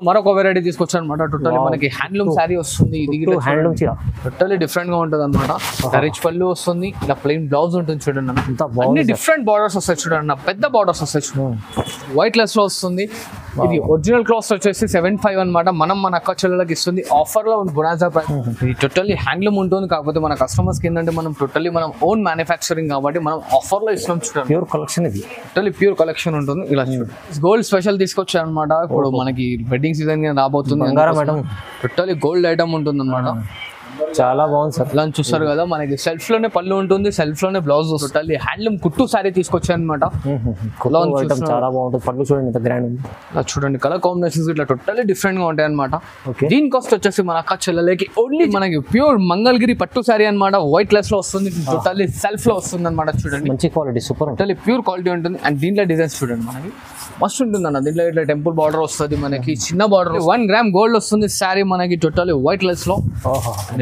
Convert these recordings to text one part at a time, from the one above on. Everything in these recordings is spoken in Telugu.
మరొక వెరైటీ తీసుకొచ్చాను అనమాట. టోటల్లీ మనకి హ్యాండ్లూమ్ శారీ వస్తుంది. ఇది హ్యాండ్లూమ్ టోటల్లీ డిఫరెంట్ గా ఉంటుంది అనమాట. రిచ్ పళ్ళు వస్తుంది, ఇలా ప్లెయిన్ బ్లౌజ్ ఉంటుంది చూడండి అన్న. అన్ని డిఫరెంట్ బార్డర్స్ వస్తాయి చూడండి అన్న, పెద్ద బార్డర్స్ వస్తాయి చూడండి. వైట్ లెస్ లో వస్తుంది. ఇది ఒరిజినల్ కాస్ట్ వచ్చేసి 75 అనమాట. మనం మన అక్క చెల్లెలకి ఇస్తుంది ఆఫర్ లో బొనాన్సా ప్రైస్. ఇది టోటల్లీ హ్యాండ్లూమ్ ఉంటుంది, కాకపోతే మన కస్టమర్స్ కి ఏంటంటే మనం టోటల్లీ మనం ఓన్ మ్యానుఫ్యాక్చరింగ్ కాబట్టి మనం ఆఫర్ లో ఇస్తున్నాం చూడండి. ప్యూర్ కలెక్షన్, ఇది టోటల్లీ ప్యూర్ కలెక్షన్ ఉంటుంది. ఇలా చూడండి, గోల్డ్ స్పెషల్ తీసుకొచ్చాను అనమాట. ఇప్పుడు మనకి వెడ్డింగ్ సీజన్ రాబోతుంది, టోటల్లీ గోల్డ్ ఐటమ్ ఉంటుంది అనమాట. చాలా బాగుంది సార్. ఇలా చూస్తారు కదా, మనకి సెల్ఫ్ లోనే పళ్ళు ఉంటుంది, సెల్ఫ్ లోనే బ్లౌజ్ వస్తుంది. హ్యాండ్లూమ్ కుట్టు సారీ తీసుకొచ్చాను అనమాట. చాలా బాగుంటుంది. పళ్ళు చూడండి ఎంత గ్రాండ్ ఉంది. చూడండి కలర్ కాంబినేషన్స్ ఇట్లా టోటల్లీ డిఫరెంట్ గా ఉంటాయి అనమాట. దీని కాస్ట్ వచ్చేసి మన అక్క చెల్లెలకి ఓన్లీ మనకి ప్యూర్ మంగళగిరి పట్టు సారీ అనమాట. వైట్ లెస్ లో వస్తుంది, టోటల్లీ సెల్ఫ్ లో వస్తుంది అనమాట. చూడండి మంచి quality, super, totally pure quality ఉంటుంది. అండ్ దీంట్లో డిజైన్స్ చూడండి, మనకి మస్తు ఉంటుంది అన్న. దీంట్లో ఇట్లా టెంపుల్ బార్డర్ వస్తుంది, మనకి చిన్న బార్డర్ 1 గ్రామ్ గోల్డ్ వస్తుంది శారీ మనకి టోటల్లీ వైట్ లెస్ లో.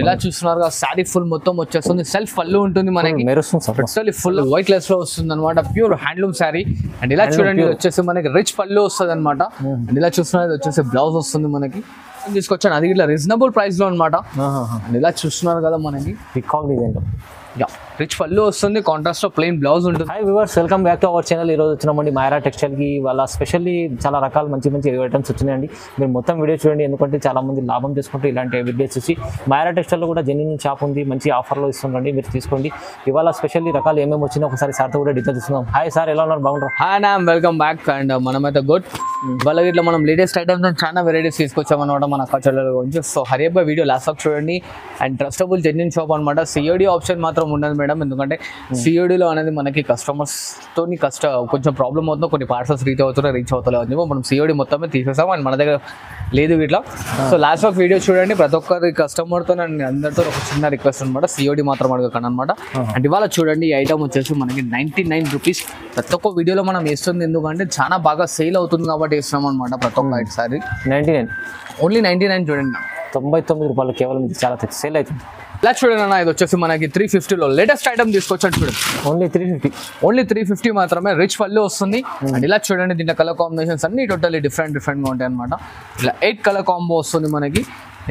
ఇలా చూస్తున్నారు శారీ ఫుల్ మొత్తం వచ్చేస్తుంది, సెల్ఫ్ పళ్ళు ఉంటుంది మనకి, టోటల్లీ ఫుల్ వైట్ లెస్ లో వస్తుంది అనమాట. Pure handloom sari. అండ్ ఇలా చూడండి వచ్చేసి మనకి రిచ్ పళ్ళు వస్తుంది అనమాట. అండ్ ఇలా చూస్తున్నారు వచ్చేసి బ్లౌజ్ వస్తుంది మనకి. తీసుకొచ్చాను అది ఇట్లా రీజనబుల్ ప్రైస్ లో అనమాట. అండ్ ఇలా చూస్తున్నారు కదా మనకి రిచ్ పళ్ళు వస్తుంది, కాంట్రాస్ట్ లో ప్లెయిన్ బ్లౌజ్ ఉంటుంది. High viewers, welcome back to our channel. ఈ రోజు వచ్చినామండి మైరా టెక్స్టైల్ కి. వాళ్ళ స్పెషల్లీ చాలా రకాల మంచి మంచి ఐటమ్స్ వచ్చినాయండి. మీరు మొత్తం వీడియో చూడండి, ఎందుకంటే చాలా మంది లాభం చేసుకుంటూ ఇలాంటి వీడియోస్ చూసి మైరా టెక్స్టైల్ లో కూడా జెన్యూన్ షాప్ ఉంది, మంచి ఆఫర్లో ఇస్తుందండి, మీరు తీసుకోండి. ఇవాళ స్పెషల్లీ రకాలు ఏమేమి వచ్చినా ఒకసారి సార్తో కూడా డీటెయిల్స్ ఇస్తున్నాం. హాయ్ సార్, ఎలా ఉన్నారు? బాగుంటారు? హాయ్ నా వెల్కమ్ బ్యాక్. అండ్ మనమైతే గుడ్. వాళ్ళకి ఇట్లా మనం లేటెస్ట్ ఐటమ్స్ చాలా వెరైటీస్ తీసుకొచ్చామన్నమాట మన అక్క చెల్లెల గురించి. సో హరియబ్బా వీడియో లాస్ట్ వరకు చూడండి. అండ్ ట్రస్టబుల్ జెన్యూన్ షాప్ అనమాట. సిఓడి ఆప్షన్ మాత్రం ఉండదు మేడం, ఎందుకంటే సిఓడిలో అనేది మనకి కస్టమర్స్ తోని కొంచెం ప్రాబ్లమ్ అవుతుంది, కొన్ని పార్సల్స్ రీచ్ అవుతలే అని చెప్పి మనం సిఓడి మొత్తమే తీసేసాం. అండ్ మన దగ్గర లేదు ఇట్లా. సో లాస్ట్ వరకు వీడియో చూడండి. ప్రతి ఒక్కరి కస్టమర్తో నేను అందరితో ఒక చిన్న రిక్వెస్ట్ అనమాట, సిఓడి మాత్రం అడగకండి అనమాట. అండ్ ఇవాళ చూడండి ఈ ఐటమ్ వచ్చేసి మనకి 99 రూపీస్. ప్రతి ఒక్క వీడియోలో మనం వేస్తుంది, ఎందుకంటే చాలా బాగా సేల్ అవుతుంది కాబట్టి వేస్తున్నాం అనమాట. ప్రతి ఒక్క సారీ 99, ఓన్లీ 99 చూడండి. 99 రూపాయలు కేవలం, చాలా సేల్ అవుతుంది. ఇలా చూడండి అన్న, ఇది వచ్చేసి మనకి 350లో లేటెస్ట్ ఐటమ్ తీసుకొచ్చాను చూడండి. ఓన్లీ 350, ఓన్లీ 350 మాత్రమే. రిచ్ పళ్ళు వస్తుంది. అండ్ ఇలా చూడండి, దీంట్లో కలర్ కాంబినేషన్స్ అన్ని టోటల్లీ డిఫరెంట్ గా ఉంటాయి అనమాట. ఇలా 8 కలర్ కాంబో వస్తుంది మనకి.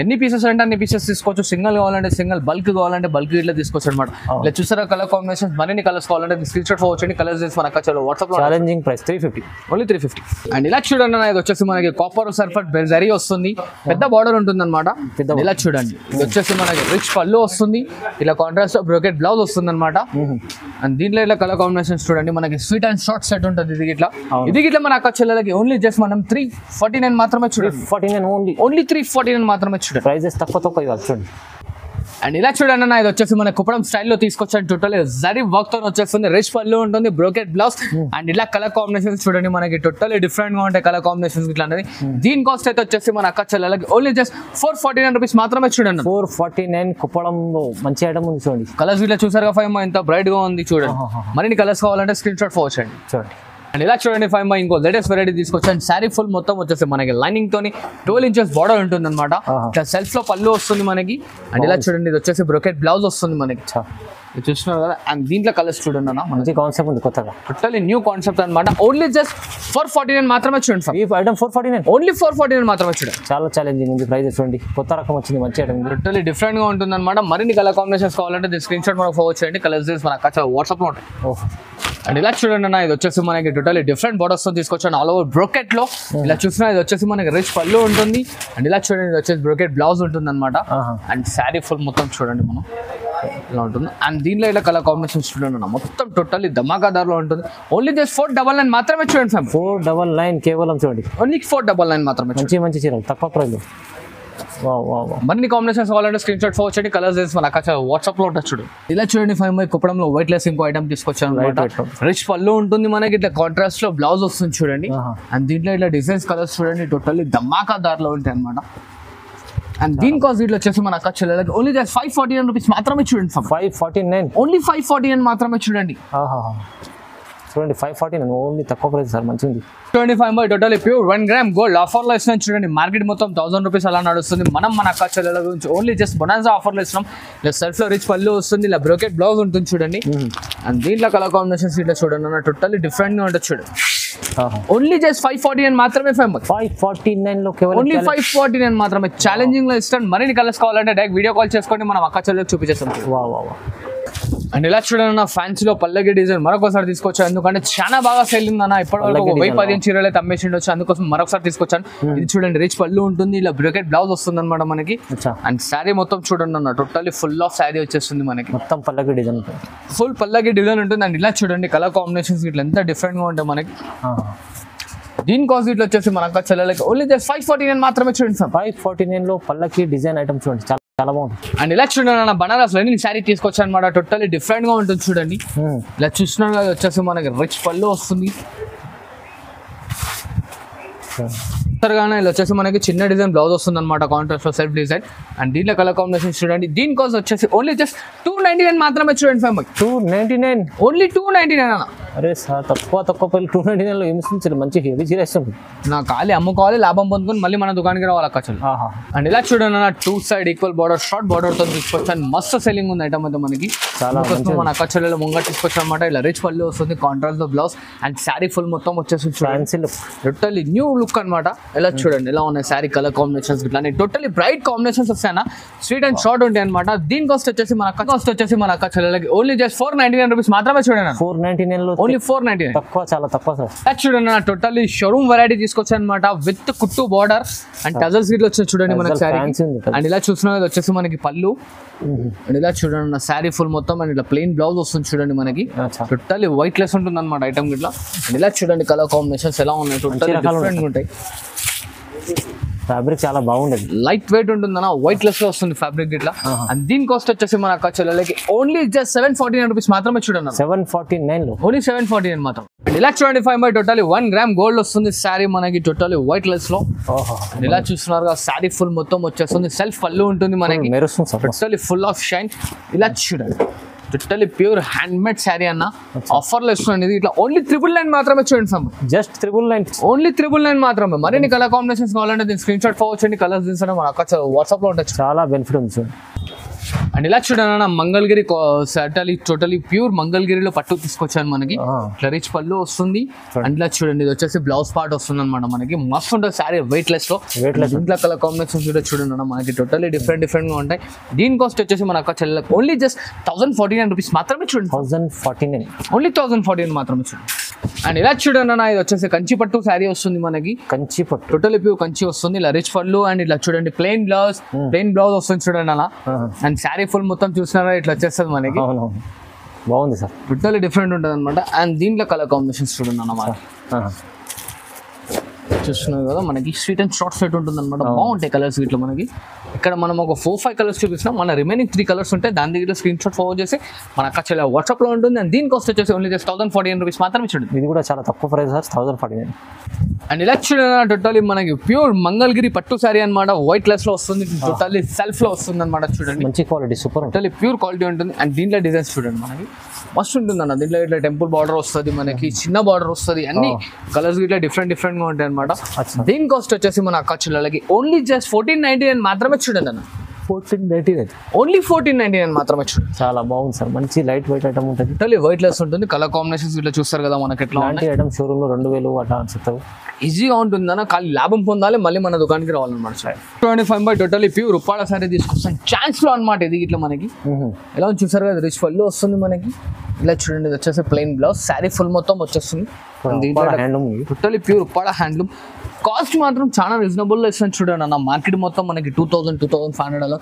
ఎన్ని పీసెస్ అంటే అన్ని పీసెస్ తీసుకోవచ్చు. సింగిల్ కావాలంటే సింగిల్, బల్క్ కావాలంటే బల్క్ ఇట్లా తీసుకోవచ్చు అనమాట. ఇలా చూసారా కలర్ కాంబినేషన్స్, మరిన్ని కలర్స్ కావాలంటే స్క్రీన్ షాట్ ఫోర్చండి. కలర్స్ చేసి మన అక్క వాట్సాప్ లో ఛాలెంజింగ్ ప్రైస్ 350, ఓన్లీ 350. అండ్ ఇలా చూడండి అన్న, ఇది వచ్చేసి మనకి కాపర్ సర్ఫర్ జరీ వస్తుంది, పెద్ద బార్డర్ ఉంటుంది అనమాట. ఇలా చూడండి, ఇది వచ్చేసి మనకి రిచ్ పళ్ళు వస్తుంది, ఇలా కాంట్రాస్ట్ బ్రోకెట్ బ్లౌజ్ వస్తుంది అనమాట. అండ్ దీంట్లో ఇట్లా కలర్ కాంబినేషన్స్ చూడండి, మనకి స్వీట్ అండ్ షార్ట్ సెట్ ఉంటుంది. ఇది ఇట్లా మన అక్క చెల్లెలకి ఓన్లీ జస్ట్ మనం 349 మాత్రమే చూడండి. 49 ఓన్లీ 349 మాత్రమే చూడండి. ప్రైజెస్ తక్కువ చూడండి. అండ్ ఇలా చూడండి అన్న, ఇది వచ్చేసి మన కుప్పడం స్టైల్లో తీసుకొచ్చాను. టోటల్ జరీ వర్క్ తో వచ్చేస్తుంది, రిచ్ పళ్ళు ఉంటుంది, బ్రోకెట్ బ్లౌజ్. అండ్ ఇలా కలర్ కాంబినేషన్స్ చూడండి, మనకి టోటల్ డిఫరెంట్ గా ఉంటాయి కలర్ కాంబినేషన్స్ ఇట్లా అనేది. దీని కాస్ట్ అయితే వచ్చేసి మన అక్క చెల్లెలకి ఓన్లీ జస్ట్ 449 రూపీస్ మాత్రమే చూడండి. 449 కుప్పడంలో మంచి ఐటమ్ ఉంది చూడండి. కలర్స్ ఇట్లా చూసారు కదా, 5 ఎంత బ్రైట్ గా ఉంది చూడండి. మరిన్ని కలర్స్ కావాలంటే స్క్రీన్ షాట్ ఫోర్చండి చూడండి. అండ్ ఇలా చూడండి 5 ఇంకో లేటెస్ట్ వెరైటీ తీసుకొచ్చాను. శారీ ఫుల్ మొత్తం వచ్చేసి మనకి లైనింగ్ తోని 12 ఇంచెస్ బార్డర్ ఉంటుంది అనమాట. ఇట్లా సెల్ఫ్ లో పళ్ళు వస్తుంది మనకి. అండ్ ఇలా చూడండి, ఇది వచ్చేసి బ్రోకెట్ బ్లౌజ్ వస్తుంది మనకి, చూస్తున్నారు కదా. అండ్ దీంట్లో కలర్స్ చూడండి అన్న, మంచి కాన్సెప్ట్ ఉంది, కొత్తగా టోటల్లీ న్యూ కాన్సెప్ట్ అనమాట. ఓన్లీ జస్ట్ 449 మాత్రమే చూడండి. ఈ ఐటమ్ 449, ఓన్లీ 449 మాత్రమే చూడండి. చాలా ఛాలెంజింగ్ ఉంది ప్రైస్ చూడండి. కొత్త రకం వచ్చింది, మంచి ఐటమ్, టోటల్లీ డిఫరెంట్ గా ఉంటుంది అనమాట. మరిన్ని కలర్ కాంబినేషన్స్ కావాలంటే స్క్రీన్ షాట్ మనకు ఫోర్వర్డ్ చేయండి. కలర్స్ మన అక్క వాట్సాప్ లో ఉంటాయి. అండ్ ఇలా చూడండి అన్న, ఇది వచ్చేసి మనకి టోటల్లీ డిఫరెంట్ బార్డర్స్ తో తీసుకొచ్చాను, ఆల్ ఓవర్ బ్రోకెట్ లో. ఇలా చూసినా ఇది వచ్చేసి మనకి రిచ్ పళ్ళు ఉంటుంది. అండ్ ఇలా చూడండి, ఇది వచ్చేసి బ్రోకెట్ బ్లౌజ్ ఉంటుంది అనమాట. అండ్ శారీ ఫుల్ మొత్తం చూడండి మనం ఇలా ఉంటుంది. అండ్ దీనిలో ఇలా కలర్ కాంబినేషన్స్ చూడండి అన్న, మొత్తం టోటల్లీ ధమాకాదార్ లో ఉంటుంది. ఓన్లీ జస్ట్ 499 మాత్రమే చూడండి. 499 కేవలం చూడండి, ఓన్లీ 499 మాత్రమే. మంచి మంచి చీరలు తక్కువ ప్రైస్. మరిన్ని కాంబినేషన్స్ కావాలంటే స్క్రీన్ షాట్ ఫోర్ వచ్చి కలర్స్ చేసి మన అక్క వాట్సాప్ లో ఉంటుంది చూడు. ఇలా చూడండి 5 కుప్పడంలో వైట్ లెస్ ఇంకో ఐటమ్ తీసుకొచ్చాను. రిచ్ పళ్ళు ఉంటుంది మనకి, ఇట్లా కాంట్రాస్ట్ లో బ్లౌజ్ వస్తుంది చూడండి. అండ్ దీంట్లో ఇట్లా డిజైన్స్ కలర్స్ చూడండి, టోటల్లీ ధమాకాదార్ లో ఉంటాయి అనమాట. అండ్ దీని కాస్ట్ ఇట్లా వచ్చేసి మన అక్క చెల్లెలకి ఓన్లీ 549 రూపీస్ మాత్రమే చూడండి. 549, ఓన్లీ 549 మాత్రమే చూడండి. చూడండి 549 ఓన్లీ, తక్కువ ప్రైస్ సార్, మంచిగా ఉంది. 25 total pure 1 gram gold offer లో ఇస్తున్నాం చూడండి. మార్కెట్ మొత్తం 1000 రూపీస్ అలా నడుస్తుంది. మనం మన అక్క చెల్లెల గురించి ఓన్లీ జస్ట్ బొనాన్సా ఆఫర్ లో ఇస్తున్నాం. ఇలా సెల్ఫ్ లో రిచ్ పళ్ళు వస్తుంది, ఇలా బ్రోకెట్ బ్లౌజ్ ఉంటుంది చూడండి. అండ్ దీంట్లో కలర్ కాంబినేషన్స్ ఇట్లా చూడండి అన్న, టోటల్లీ డిఫరెంట్ గా ఉంటుంది చూడండి. ఓన్లీ జస్ట్ 549 మాత్రమే ఫైవ్ 549 లో కేవలం ఓన్లీ 549 మాత్రమే. ఛాలెంజింగ్ లో ఇస్తాను. మరిన్ని కలర్స్ కావాలంటే డైరెక్ట్ వీడియో కాల్ చేసుకోండి, మనం అక్క చెల్లెలకు చూపించేస్తాం. అండ్ ఇలా చూడండి పల్లకి పల్లకి డిజైన్ మరొకసారి తీసుకొచ్చాను, ఎందుకంటే చాలా బాగా సేల్ ఉందన్న. ఇప్పటివరకు 1015 చీరలు అయితే అమ్మేసిండొచ్చు, అందుకోసం మరొకసారి తీసుకొచ్చాను. ఇది చూడండి రిచ్ పళ్ళు ఉంటుంది, ఇలా బ్రోకెట్ బ్లౌజ్ వస్తుంది అనమాట మనకి. అండ్ శారీ మొత్తం చూడండి అన్న, టోటల్లీ ఫుల్ ఆఫ్ శారీ వచ్చేస్తుంది మనకి, మొత్తం పల్లకి డిజైన్, ఫుల్ పల్లకి డిజైన్ ఉంటుంది. అండ్ ఇలా చూడండి కలర్ కాంబినేషన్స్ ఇట్లా ఎంత డిఫరెంట్ గా ఉంటాయి మనకి. దీని కాస్ట్ ఇట్లా వచ్చేసి మనకు చెల్లెలకి ఓన్లీ జస్ట్ 549 మాత్రమే. చూడండి 549 లో పల్లకి డిజైన్ ఐటమ్ చూడండి, చాలా బాగుంది. అండ్ ఇలా చూడండి బనారస్ లో నేను శారీ తీసుకొచ్చాను అనమాట, టోటల్లీ డిఫరెంట్ గా ఉంటుంది చూడండి. ఇలా చూస్తున్నాను కదా వచ్చేసి మనకి రిచ్ పళ్ళు వస్తుంది. ఇలా వచ్చేసి మనకి చిన్న డిజైన్ బ్లౌజ్ వస్తుంది అనమాట, కాంట్రాస్ట్ లో సెల్ఫ్ డిజైన్. అండ్ దీంట్లో కలర్ కాంబినేషన్ చూడండి. దీని కాస్ట్ వచ్చేసి ఓన్లీ జస్ట్ 299 మాత్రమే. చూడండి 299 ఓన్లీ 299 అన్న. అరే సార్ తక్కువ పైలు 299 లో ఏమి మంచి హెవీ చీర ఇస్తుంది. నా ఖాళీ అమ్ముకోవాలి, లాభం పొందుకొని మళ్ళీ మన దుకాణానికి రావాలి అక్కలు. అండ్ ఇలా చూడండి అన్న, 2 side equal border short border తో తీసుకొచ్చాను. మస్తు సెల్లింగ్ ఉంది ఐటమ్ అయితే మనకి. చాలా మన అక్క చెల్లెలు ముంగట్ తీసుకొచ్చాను అనమాట. ఇలా రిచ్ పళ్ళు వస్తుంది, కాంట్రాస్ట్ తో బ్లౌజ్. అండ్ శారీ ఫుల్ మొత్తం వచ్చేసి టోటల్లీ న్యూ లుక్ అనమాట. ఇలా చూడండి ఎలా ఉన్నాయి శారీ కలర్ కాంబినేషన్స్ ఇట్లా టోటల్లీ బ్రైట్ కాంబినేషన్స్ వస్తాయన్న, స్వీట్ అండ్ షార్ట్ ఉంటాయి అనమాట. దీని కాస్ట్ వచ్చేసి మన అక్క చెల్లెలకి ఓన్లీ జస్ట్ 499 రూపీస్ మాత్రమే. చూడండి 499 లో ఓన్లీ 499, తక్కువ, చాలా తక్కువ సార్. చూడండి టోటల్లీ షోరూమ్ వెరైటీ తీసుకొచ్చాను అనమాట, విత్ కుట్టు బార్డర్ అండ్ టజల్స్ గిట్లు వచ్చి చూడండి మనకి శారీ. అండ్ ఇలా చూసిన వచ్చేసి మనకి పళ్ళు. అండ్ ఇలా చూడండి శారీ ఫుల్ మొత్తం అండ్ ఇలా ప్లెయిన్ బ్లౌజ్ వస్తుంది చూడండి మనకి, టోటల్లీ వైట్ లెస్ ఉంటుంది అనమాట ఐటమ్ గిట్లా. అండ్ ఇలా చూడండి కలర్ కాంబినేషన్స్ ఎలా ఉన్నాయి, టోటల్లీ డిఫరెంట్ ఉంటాయి. ఫ్యాబ్రిక్ చాలా బాగుండేది, లైట్ వెయిట్ ఉంటుంది అన్న, వైట్ లెస్ లో వస్తుంది ఫ్యాబ్రిక్ ఇట్లా. అండ్ దీని కాస్ట్ వచ్చేసి మన అక్క చెల్లెలకి ఓన్లీ జస్ట్ 749 రూపీస్ మాత్రమే. చూడండి 749 లో ఓన్లీ 749 మాత్రం. ఇలా చూడండి 5 టోటల్లీ 1 గ్రామ్ గోల్డ్ వస్తుంది శారీ మనకి, టోటల్లీ వైట్ లెస్ లో. ఇలా చూస్తున్నారు శారీ ఫుల్ మొత్తం వచ్చేస్తుంది, సెల్ఫ్ పళ్ళు ఉంటుంది మనకి, టోటల్లీ ఫుల్ ఆఫ్ షైన్. ఇలా చూడండి totally pure hand made sari అన్న, ఆఫర్ లో ఇస్తుంది ఇది. ఇట్లా ఓన్లీ 999 మాత్రమే. చూడండి జస్ట్ 999, ఓన్లీ 999 మాత్రమే. మరిన్ని కలర్ కాంబినేషన్స్ కావాలంటే దీని స్క్రీన్ షాట్ ఫార్వర్డ్ చేయండి, కలర్స్ తీసుకోండి, మన అక్క వాట్సాప్ లో ఉంటుంది. చాలా బెనిఫిట్ ఉంది చూడండి. అండ్ ఇలా చూడండి మంగళగిరి టోటలీ ప్యూర్ మంగళగిరిలో పట్టు తీసుకొచ్చాను మనకి, ఇట్లా రిచ్ పళ్ళు వస్తుంది. అండ్ ఇలా చూడండి ఇది వచ్చేసి బ్లౌజ్ పార్ట్ వస్తుంది అనమాట మనకి, మస్తు ఉంటుంది శారీ వెయిట్ లెస్ లో. ఇంట్లో కలర్ కాంబినేషన్స్ కూడా చూడండి మనకి టోటలీ డిఫరెంట్ గా ఉంటాయి. దీని కాస్ట్ వచ్చేసి మన అక్క చెల్లెలకు ఓన్లీ జస్ట్ 1049 రూపీస్ మాత్రమే. చూడండి 1049, ఓన్లీ 1049 మాత్రమే. చూడండి. అండ్ ఇలా చూడండి అన్న, ఇది వచ్చేసి కంచి పట్టు శారీ వస్తుంది మనకి, కంచి పట్టు టోటలీ ప్యూర్ కంచి వస్తుంది. ఇలా రిచ్ పళ్ళు అండ్ ఇలా చూడండి ప్లెయిన్ బ్లౌజ్ వస్తుంది చూడండి అలా. అండ్ శారీ ఫుల్ మొత్తం చూసినారా ఇట్లా వచ్చేస్తుంది మనకి, బాగుంది సార్, టోటలీ డిఫరెంట్ ఉంటుంది అనమాట. అండ్ దీంట్లో కలర్ కాంబినేషన్స్ చూడండి అన్నమాట, చూస్తున్నారు కదా మనకి స్వీట్ అండ్ షార్ట్ సెట్ ఉంటుంది అనమాట. బాగుంటాయి కలర్స్ ఇట్లా మనకి. ఇక్కడ మనం ఒక 4-5 కలర్స్ చూపిస్తున్నాం, మన రిమైనింగ్ 3 కలర్స్ ఉంటాయి, దాని దగ్గర స్క్రీన్ షాట్ ఫార్వర్డ్ చేసి మన అక్క చెల్లె వాట్సాప్ లో ఉంటుంది. అండ్ దీని కాస్ట్ వచ్చేసి ఓన్లీ జస్ట్ 1049 రూపీస్ మాత్రమే. చూడండి ఇది కూడా చాలా తక్కువ ప్రైస్ సార్, 1049. అండ్ ఇలా చూడండి టోటలీ మనకి ప్యూర్ మంగళగిరి పట్టు శారీ అనమాట, వైట్ లెస్ లో వస్తుంది, టోటల్లీ సెల్ఫ్ లో వస్తుంది అనమాట. చూడండి మంచి quality, super, totally pure quality ఉంటుంది. అండ్ దీంట్లో డిజైన్స్ చూడండి మనకి మస్తు ఉంటుంది అన్న. దీంట్లో ఇట్లా టెంపుల్ బార్డర్ వస్తుంది మనకి, చిన్న బార్డర్ వస్తుంది, అన్ని కలర్స్ ఇట్లా డిఫరెంట్ గా ఉంటాయి అనమాట. దీని కాస్ట్ వచ్చేసి మన అక్క చెల్లెలకి ఓన్లీ జస్ట్ 1499 మాత్రమే. చూడండి అన్న 1499, ఓన్లీ 1499 మాత్రమే. చూడండి చాలా బాగుంది సార్, మంచి లైట్ వెయిట్ ఐటమ్ ఉంటుంది, టోటల్లీ వైట్ లెస్ ఉంటుంది. కలర్ కాంబినేషన్స్ ఇట్లా చూస్తారు కదా మనకి, ఎట్లా ఐటమ్ షోరూమ్ లో 2000 అట్లా అనిపిస్తావు. ఈజీగా ఉంటుంది అన్న, ఖాళీ లాభం పొందాలి, మళ్ళీ మన దుకాణానికి రావాలన్నమాట. 25 టోటల్లీ ప్యూర్ ఉప్పాడ శారీ తీసుకొస్తాను ఛాన్స్ లో అనమాట. ఇది ఇట్లా మనకి ఎలా చూసారు కదా, రిచ్ పళ్ళు వస్తుంది మనకి. ఇలా చూడండి ఇది వచ్చేసి ప్లెయిన్ బ్లౌజ్, శారీ ఫుల్ మొత్తం వచ్చేస్తుంది. Totally pure Uppada handloom. Cost మాత్రం చాలా రీజనబుల్ లో ఇస్తాను చూడండి అన్న. మార్కెట్ మొత్తం మనకి 2000-2500,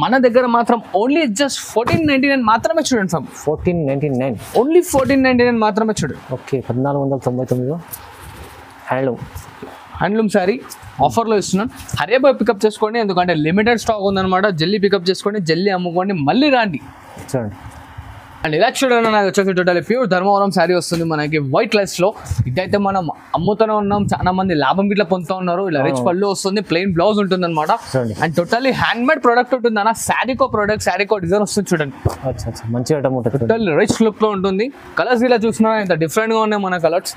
మన దగ్గర మాత్రం ఓన్లీ జస్ట్ 1499 మాత్రమే. చూడండి 1499, ఓన్లీ 1499 మాత్రమే. చూడండి ఓకే, 1499 హ్యాండ్లూమ్ శారీ ఆఫర్లో ఇస్తున్నాను. హరియబా పికప్ చేసుకోండి, ఎందుకంటే లిమిటెడ్ స్టాక్ ఉందన్నమాట. జల్దీ పికప్ చేసుకోండి, జల్దీ అమ్ముకోండి, మళ్ళీ రాండి. చూడండి అండ్ ఇలా చూడండి నాకు వచ్చేసి టోటల్ ప్యూర్ ధర్మవరం శారీ వస్తుంది మనకి వైట్ లెస్ లో. ఇదైతే మనం అమ్ముతూనే ఉన్నాం, చాలా మంది లాభం గిట్లా పొందుతూ ఉన్నారు. ఇలా రిచ్ పళ్ళు వస్తుంది, ప్లెయిన్ బ్లౌజ్ ఉంటుంది అనమాట. And totally hand made product ఉంటుంది అన్న. శారీకో ప్రొడక్ట్, శారీకో డిజైన్ వస్తుంది చూడండి, మంచి ఐటమ్ ఉంటుంది. టోటల్ రిచ్ లుక్ లో ఉంటుంది. కలర్స్ ఇలా చూసినా ఇంత డిఫరెంట్ గా ఉన్నాయి మన కలర్స్.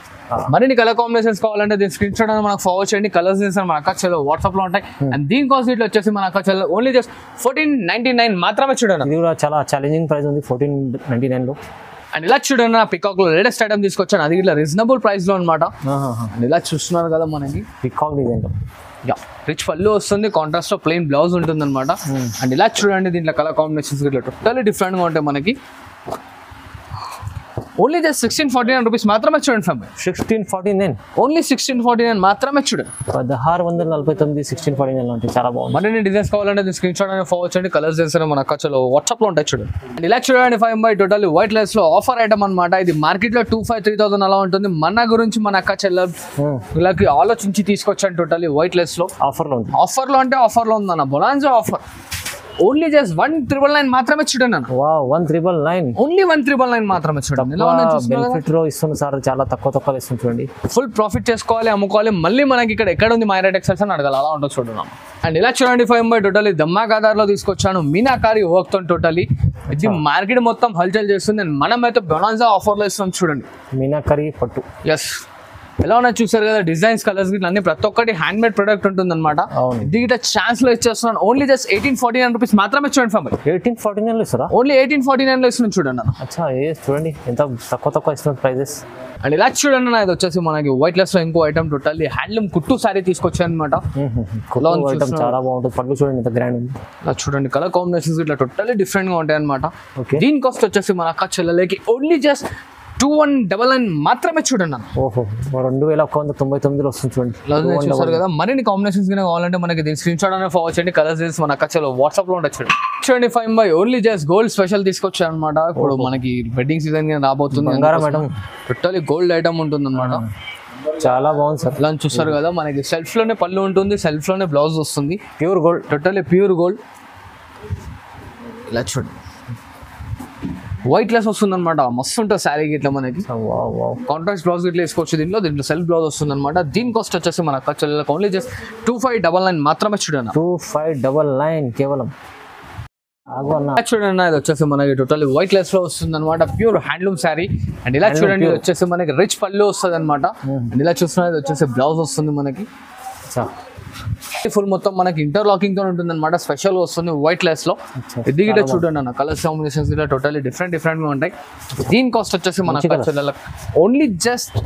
మరిన్ని కలర్ కాంబినేషన్స్ కావాలంటే దీని స్క్రీన్ షాట్ మనకు ఫార్వర్డ్ చేయండి. కలర్స్ మన అక్క చెల్లెలు వాట్సాప్ లో ఉంటాయి. అండ్ దీని కాస్ట్ ఇట్లా వచ్చేసి మన అక్క చెల్లెలు ఓన్లీ జస్ట్ 1499 మాత్రమే. చూడండి ఇది కూడా చాలా ఛాలెంజింగ్ ప్రైస్ ఉంది 1499 లో. అండ్ ఇలా చూడండి నా పికాక్ లో లేటెస్ట్ ఐటమ్ తీసుకొచ్చాను, అది ఇట్లా రీజనబుల్ ప్రైస్ లో అనమాట. అండ్ ఇలా చూస్తున్నారు కదా మనకి పికాక్ డిజైన్ రిచ్ పళ్ళు వస్తుంది, కాంట్రాస్ట్ లో ప్లెయిన్ బ్లౌజ్ ఉంటుంది అనమాట. అండ్ ఇలా చూడండి దీంట్లో కలర్ కాంబినేషన్స్ ఇట్లా టోటల్లీ డిఫరెంట్ గా ఉంటాయి మనకి. ఓన్లీ జస్ట్ 1649 రూపీస్ మాత్రమే చూడండి ఫ్యామిలీ. 1649 ఓన్లీ 1649 మాత్రమే చూడండి. 1649 1649 ఉంటాయి, చాలా బాగుంది. మరిన్ని డిజైన్స్ కావాలంటే దీని స్క్రీన్ షాట్ అనేది ఫార్వర్డ్ చేయండి. కలర్స్ చేస్తే మన ఖర్చులో వాట్సాప్ లో ఉంటాయి చూడండి. అండ్ ఇలా చూడండి 5 టోటల్ వైట్ లెస్ లో ఆఫర్ ఐటమ్ అనమాట. ఇది మార్కెట్ లో 2500-3000 అలా ఉంటుంది. మన గురించి మన అక్క చెల్లెళ్ళకి ఆలోచించి తీసుకొచ్చాను టోటల్లీ వైట్ లెస్ లో ఆఫర్ లో ఉంది. ఆఫర్ లో అంటే ఆఫర్ లో ఉందన్న బొనాన్జా ఆఫర్. ఓన్లీ జస్ట్ 1999 మాత్రమే చూడండి అన్న. వావ్ 1999 ఓన్లీ 1999 మాత్రమే చూడండి. బెనిఫిట్ లో ఇస్తుంది సార్, చాలా తక్కువ ఇస్తుంది చూడండి. ఫుల్ ప్రాఫిట్ చేసుకోవాలి, అమ్ముకోవాలి. మళ్ళీ మనకి ఇక్కడ ఎక్కడ ఉంది మైరా టెక్స్టైల్స్ అని అడగాలి, అలా ఉంటుంది చూడండి. అండ్ ఇలా చూడండి 5 టోటలీ ధమాకాదార్ లో తీసుకొచ్చాను మీనాకారి వర్క్ తో టోటలీ. ఇది మార్కెట్ మొత్తం హల్చల్ చేస్తుంది. మనం అయితే బొనాన్జా ఆఫర్ లో ఇస్తాం చూడండి. మీనాకారి పట్టు. ఎస్, ఎలా ఉన్నా చూసారు కదా, డిజైన్స్ కలర్స్ గిట్ల అన్ని ప్రతి ఒక్కటి హ్యాండ్ మేడ్ ప్రొడక్ట్ ఉంటుంది అనమాట. ఇది గిట్ట ఛాన్స్ లో ఇచ్చేస్తున్నాను. ఓన్లీ జస్ట్ 1849 రూపీస్ మాత్రమే చూడండి ఫ్యామిలీ. 1849 లో ఇస్తారా? ఓన్లీ 1849 లో ఇస్తున్నాను చూడండి అన్న. అచ్చా, చూడండి ఎంత తక్కువ ఇస్తున్న ప్రైజెస్. అండ్ ఇలా చూడండి అన్న, ఇది వచ్చేసి మనకి వైట్ లెస్ లో ఇంకో ఐటమ్ టోటల్లీ హ్యాండ్లూమ్ కుట్టు సారీ తీసుకొచ్చాను అనమాట. చాలా బాగుంటుంది. పట్టు చూడండి ఎంత గ్రాండ్ ఉంది. ఇలా చూడండి కలర్ కాంబినేషన్స్ ఇట్లా టోటల్లీ డిఫరెంట్ గా ఉంటాయి అనమాట. దీని కాస్ట్ వచ్చేసి మన అక్క చెల్లెలకి ఓన్లీ జస్ట్ 2199 మాత్రమే చూడండి అన్న. ఓహో, 2199 వస్తుంది చూడండి. చూసారు కదా, మరిన్ని కాంబినేషన్స్ కావాలంటే మనకి దీని స్క్రీన్ షాట్ అనేది ఫార్వర్డ్ చేయండి. కలర్స్ చేసి మన అక్క వాట్సాప్ లో ఉంటాయి చూడండి. చూడండి 5 ఓన్లీ జస్ట్ గోల్డ్ స్పెషల్ తీసుకొచ్చాను అనమాట. ఇప్పుడు మనకి వెడ్డింగ్ సీజన్ రాబోతుంది, టోటల్లీ గోల్డ్ ఐటమ్ ఉంటుంది అనమాట. చాలా బాగుంది సార్. ఇలా చూస్తారు కదా, మనకి సెల్ఫ్ లోనే పళ్ళు ఉంటుంది, సెల్ఫ్ లోనే బ్లౌజ్ వస్తుంది. Pure gold, totally pure gold. ఇలా చూడండి వైట్ లెస్ వస్తుంది అనమాట. మస్తు ఉంటుంది శారీ ఇట్లా మనకి. కాంట్రాస్ట్ బ్లౌజ్ ఇట్లా వేసుకోవచ్చు. దీంట్లో సెల్ఫ్ బ్లౌజ్ వస్తుంది అనమాట. దీని కాస్ట్ వచ్చేసి మన ఖర్చులకు ఓన్లీ జస్ట్ 2599 మాత్రమే చూడండి. 2599 కేవలం. చూడండి ఇది వచ్చేసి మనకి టోటల్ వైట్ లెస్ లో వస్తుంది అనమాట. Pure handloom sari. అండ్ ఇలా చూడండి ఇది వచ్చేసి మనకి రిచ్ పళ్ళు వస్తుంది అనమాట. అండ్ ఇలా చూస్తున్నా ఇది వచ్చేసి బ్లౌజ్ వస్తుంది మనకి. ఫుల్ మొత్తం మనకి ఇంటర్లాకింగ్ తో ఉంటుంది అనమాట. స్పెషల్ వస్తుంది వైట్ లెస్ లో. ఇది గిట్ట చూడండి అన్న, కలర్స్ కాంబినేషన్స్ గిట్ట టోటల్లీ డిఫరెంట్ గా ఉంటాయి. దీని కాస్ట్ వచ్చేసి మన ఓన్లీ జస్ట్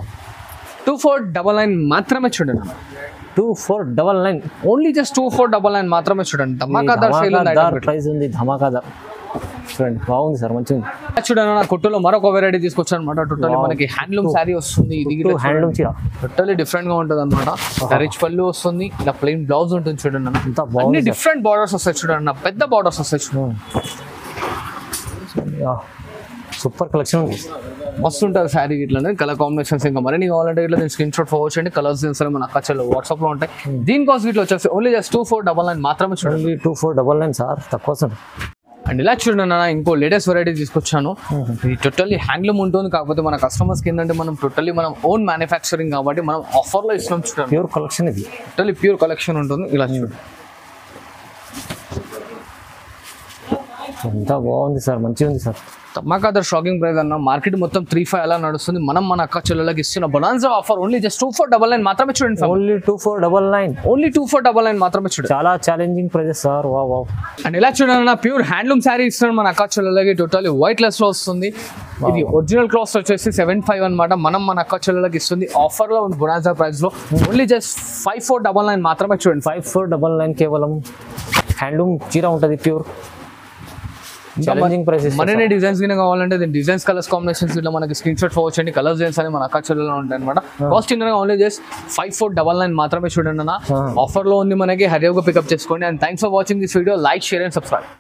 2499 మాత్రమే చూడండి అన్న. 2499 ఓన్లీ జస్ట్ 2499 మాత్రమే చూడండి. ధమాకాదార్ ప్రైస్ ఉంది. ధమాకాదార్ చూడండి, బాగుంది సార్, మంచిగా ఉంది. చూడండి నా కుట్టులో మరొక వెరైటీ తీసుకొచ్చాను అనమాట. టోటల్లీ మనకి హ్యాండ్లూమ్ శారీ వస్తుంది. ఇది హ్యాండ్లూమ్ చీర టోటల్లీ డిఫరెంట్ గా ఉంటుంది అనమాట. రిచ్ పళ్ళు వస్తుంది, ఇలా ప్లెయిన్ బ్లౌజ్ ఉంటుంది చూడండి అన్న. అన్ని డిఫరెంట్ బార్డర్స్ వస్తాయి చూడండి అన్న, పెద్ద బార్డర్స్ వస్తాయి చూడండి. సూపర్ కలెక్షన్ ఉంది, మస్తు ఉంటుంది శారీ ఇట్లా. కలర్ కాంబినేషన్స్ ఇంకా మరిన్ని కావాలంటే ఇట్లా నేను స్క్రీన్ షాట్ ఫార్వర్డ్ చేయండి. కలర్స్ మన అక్క వాట్సాప్ లో ఉంటాయి. దీని కాస్ట్ ఇట్లా వచ్చేసి ఓన్లీ జస్ట్ 2499 మాత్రమే చూడండి. 2499 సార్, తక్కువ సార్. అండ్ ఇలా చూడండి అన్న, ఇంకో లేటెస్ట్ వెరైటీ తీసుకొచ్చాను. ఇది టోటల్లీ హ్యాండ్లూమ్ ఉంటుంది, కాకపోతే మన కస్టమర్స్ కి ఏంటంటే మనం టోటల్లీ మనం ఓన్ మ్యానుఫ్యాక్చరింగ్ కాబట్టి మనం ఆఫర్ లో ఇస్తున్నాం చూడండి. ప్యూర్ కలెక్షన్, ఇది టోటల్లీ ప్యూర్ కలెక్షన్ ఉంటుంది. ఇలా చూడండి ఎంత బాగుంది సార్, మంచిగా ఉంది సార్. ధమాకాదార్ షాకింగ్ ప్రైస్ అన్న. మార్కెట్ మొత్తం 35 అలా నడుస్తుంది. మనం మన అక్క చెల్లెలకి ఇస్తున్న బొనాన్జా ఆఫర్ ఓన్లీ జస్ట్ 2499 మాత్రమే చూడండి. ఓన్లీ 2499, ఓన్లీ 2499 మాత్రమే చూడండి. చాలా challenging prices sir. Wow wow. And ఇలా చూడండి ప్యూర్ హ్యాండ్లూమ్ శారీ ఇస్తున్నాను మన అక్క చెల్లెలకి. టోటల్లీ వైట్ లెస్ లో వస్తుంది. ఇది ఒరిజినల్ కాస్ట్ వచ్చేసి 75 అనమాట. మనం మన అక్క చెల్లెలకి ఇస్తుంది ఆఫర్ లో బొనాన్జా ప్రైస్ లో ఓన్లీ జస్ట్ 5499 మాత్రమే చూడండి. 5499 కేవలం. హ్యాండ్లూమ్ చీర ఉంటుంది, ప్యూర్ ఛాలెంజింగ్ ప్రైసెస్. మరిన్ని డిజైన్స్ కావాలంటే డిజైన్స్ కలర్స్ కాంబినేషన్స్ ఇట్లా మనకి స్క్రీన్ షాట్ ఫార్వర్డ్ చేయండి. కలర్స్ డిజైన్స్ అని మన అక్క చెల్లెలో ఉంటాయి అనమాట. కాస్ట్ ఓన్లీ జస్ట్ 5499 మాత్రమే చూడండి అన్న. ఆఫర్ లో ఉంది మనకి, హరియాగా పికప్ చేసుకోండి. And thanks for watching this video. Like, share and subscribe.